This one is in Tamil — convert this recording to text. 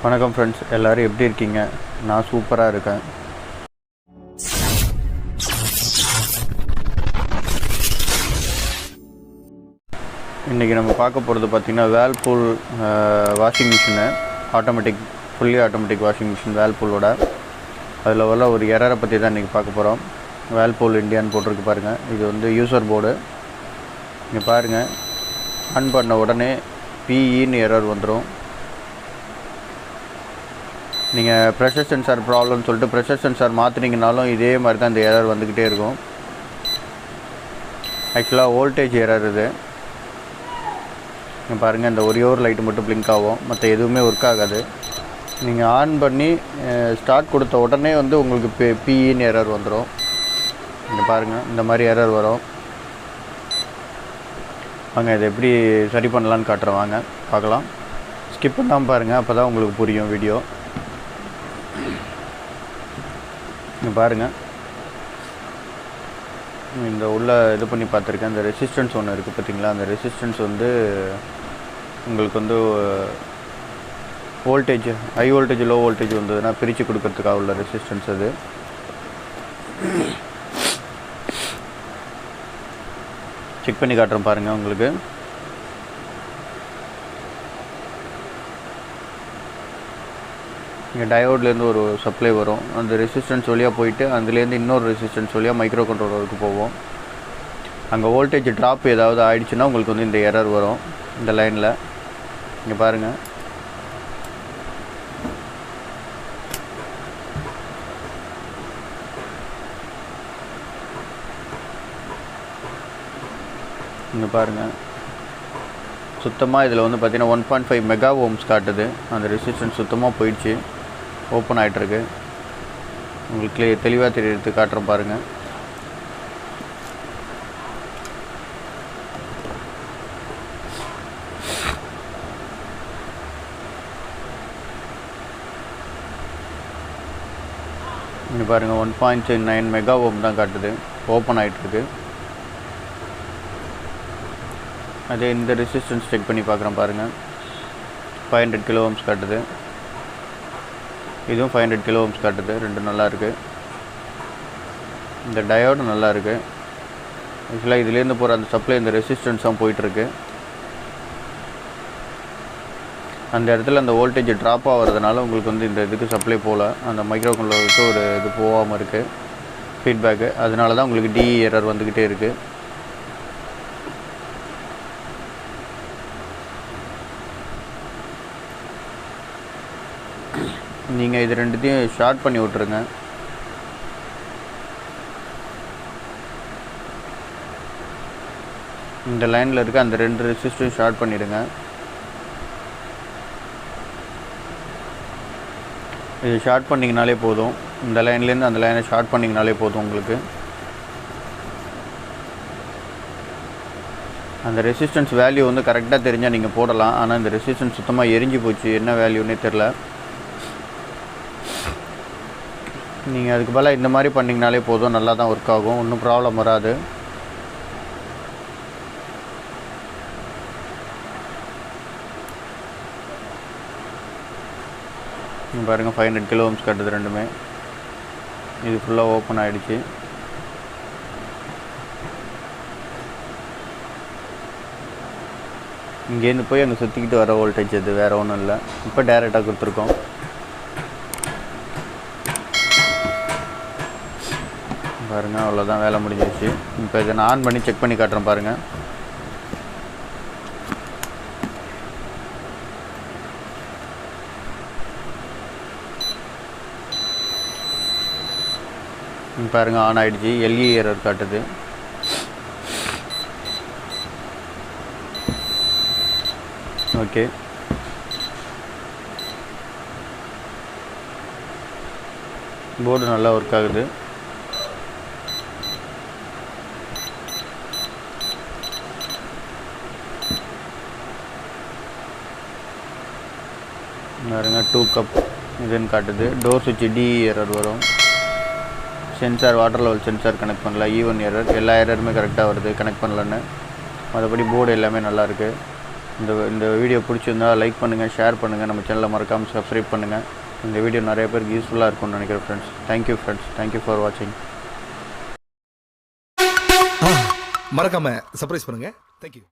வணக்கம் ஃப்ரெண்ட்ஸ், எல்லோரும் எப்படி இருக்கீங்க? நான் சூப்பராக இருக்கேன். இன்றைக்கி நம்ம பார்க்க போகிறது பார்த்திங்கன்னா Whirlpool washing machine, fully automatic washing machine வேர்ல்பூலோட. அதில் உள்ள ஒரு எரரை பற்றி தான் இன்றைக்கி பார்க்க போகிறோம். வேர்ல்பூல் இந்தியான்னு போட்டிருக்கு பாருங்கள். இது வந்து யூசர் போர்டு. இங்கே பாருங்கள், ஆன் பண்ண உடனே பிஇன்னு எரர் வந்துடும். நீங்கள் ப்ரெஷர் சென்சார் ப்ராப்ளம்னு சொல்லிட்டு ப்ரெஷர் சென்சார் மாற்றினீங்கனாலும் இதே மாதிரி தான் இந்த எரர் வந்துக்கிட்டே இருக்கும். ஆக்சுவலாக வோல்டேஜ் எரர் இது. நீங்கள் பாருங்கள், இந்த ஒரே ஒரு லைட்டு மட்டும் பிளிங்க் ஆகும், மற்ற எதுவுமே ஒர்க் ஆகாது. நீங்கள் ஆன் பண்ணி ஸ்டார்ட் கொடுத்த உடனே வந்து உங்களுக்கு பிஇன்னு எரர் வந்துடும். இங்கே பாருங்கள், இந்த மாதிரி எரர் வரும். வாங்க இதை எப்படி சரி பண்ணலான்னு காட்டுறேன், வாங்க பார்க்கலாம். ஸ்கிப் பண்ணாமல் பாருங்கள், அப்போ தான் உங்களுக்கு புரியும் வீடியோ. இங்கே பாருங்கள், இந்த உள்ள இது பண்ணி பார்த்துருக்கேன். இந்த ரெசிஸ்டன்ஸ் ஒன்று இருக்குது பார்த்தீங்களா? அந்த ரெசிஸ்டன்ஸ் வந்து உங்களுக்கு வந்து voltage high voltage low voltage வந்ததுன்னா பிரித்து கொடுக்கறதுக்காக உள்ள ரெசிஸ்டன்ஸ் அது. செக் பண்ணி காட்டுறேன் பாருங்கள் உங்களுக்கு. இங்கே டயோட்லேருந்து ஒரு சப்ளை வரும். அந்த ரெசிஸ்டன்ஸ் வழியாக போயிட்டு அதுலேருந்து இன்னொரு ரெசிஸ்டன்ஸ் வழியாக மைக்ரோ கண்ட்ரோலருக்கு போவோம். அங்கே வோல்டேஜ் ட்ராப் ஏதாவது ஆகிடுச்சுன்னா உங்களுக்கு வந்து இந்த எரர் வரும் இந்த லைனில். இங்கே பாருங்கள், இங்கே பாருங்கள், சுத்தமாக இதில் வந்து பார்த்திங்கன்னா 1.5 மெகா ஓம்ஸ் காட்டுது. அந்த ரெசிஸ்டன்ஸ் சுத்தமாக போயிடுச்சு, ஓப்பன் ஆகிட்டுருக்கு. உங்களுக்கு தெளிவாக தெரியறது காட்டுறேன் பாருங்கள். இங்கே பாருங்கள், 1.9 மெகா ஓம் தான் காட்டுது, ஓப்பன் ஆகிட்டுருக்கு. அதே இந்த ரெசிஸ்டன்ஸ் செக் பண்ணி பார்க்குறேன் பாருங்கள். 500 கிலோ ஓம்ஸ் காட்டுது. இதுவும் 500 கிலோ ஓம்ஸ் காட்டுது. ரெண்டும் நல்லாயிருக்கு. இந்த டயோடு நல்லாயிருக்கு. ஆக்சுவலாக இதுலேருந்து போகிற அந்த சப்ளை இந்த ரெசிஸ்டன்ஸ் தான் போயிட்டுருக்கு. அந்த இடத்துல அந்த வோல்டேஜ் ட்ராப் ஆகிறதுனால உங்களுக்கு வந்து இந்த இதுக்கு சப்ளை போகல, அந்த மைக்ரோ கண்ட்ரோலருக்கு ஒரு இது போகாமல் இருக்குது, ஃபீட்பேக்கு. அதனால தான் உங்களுக்கு டிஇ எரர் வந்துக்கிட்டே இருக்குது. நீங்கள் இது ரெண்டுத்தையும் ஷார்ட் பண்ணி விட்ருங்க. இந்த லைனில் இருக்க அந்த ரெண்டு ரெசிஸ்டரையும் ஷார்ட் பண்ணிவிடுங்க. இது ஷார்ட் பண்ணிங்கனாலே போதும். இந்த லைன்லேருந்து அந்த லைனை ஷார்ட் பண்ணிங்கனாலே போதும் உங்களுக்கு. அந்த ரெசிஸ்டன்ஸ் வேல்யூ வந்து கரெக்டாக தெரிஞ்சால் நீங்கள் போடலாம். ஆனால் இந்த ரெசிஸ்டன்ஸ் சுத்தமாக எரிஞ்சு போச்சு, என்ன வேல்யூன்னே தெரில. நீங்கள் அதுக்கு பதிலாக இந்த மாதிரி பண்ணிங்கனாலே போதும், நல்லா தான் ஒர்க் ஆகும், ஒன்றும் ப்ராப்ளம் வராது. நீங்கள் பாருங்கள், 500 கிலோ ஓம்ஸ் காட்டுது ரெண்டுமே. இது ஃபுல்லாக ஓப்பன் ஆகிடுச்சு. இங்கேருந்து போய் அங்கே சுற்றிக்கிட்டு வர வோல்டேஜ் அது, வேறு ஒன்றும் இல்லை. இப்போ டைரெக்டாக கொடுத்துருக்கோம். பாருங்கள், அவ்வளோதான், வேலை முடிஞ்சிடுச்சு. இப்போ இதை நான் ஆன் பண்ணி செக் பண்ணி காட்டுறேன் பாருங்கள். பாருங்கள், ஆன் ஆகிடுச்சு. எல்இ எரர் காட்டுது. ஓகே, போர்டு நல்லா ஒர்க் ஆகுது. பாருங்க, 2 கப் இதுன்னு காட்டுது. டோர் சுவிட்ச் டிஇ எரர் வரும். Sensor water level sensor connect பண்ணல, ஈவன் எரர். எல்லா எரருமே கரெக்டாக வருது கனெக்ட் பண்ணலன்னு. மற்றபடி போர்டு எல்லாமே நல்லாயிருக்கு. இந்த வீடியோ பிடிச்சிருந்தா லைக் பண்ணுங்கள், ஷேர் பண்ணுங்கள், நம்ம சேனலை மறக்காமல் சப்ஸ்கிரைப் பண்ணுங்கள். இந்த வீடியோ நிறைய பேருக்கு யூஸ்ஃபுல்லாக இருக்கும்னு நினைக்கிறேன் friends. Thank you friends, thank you for வாட்சிங். மறக்காம சர்ப்ரைஸ் பண்ணுங்க. தேங்க்யூ.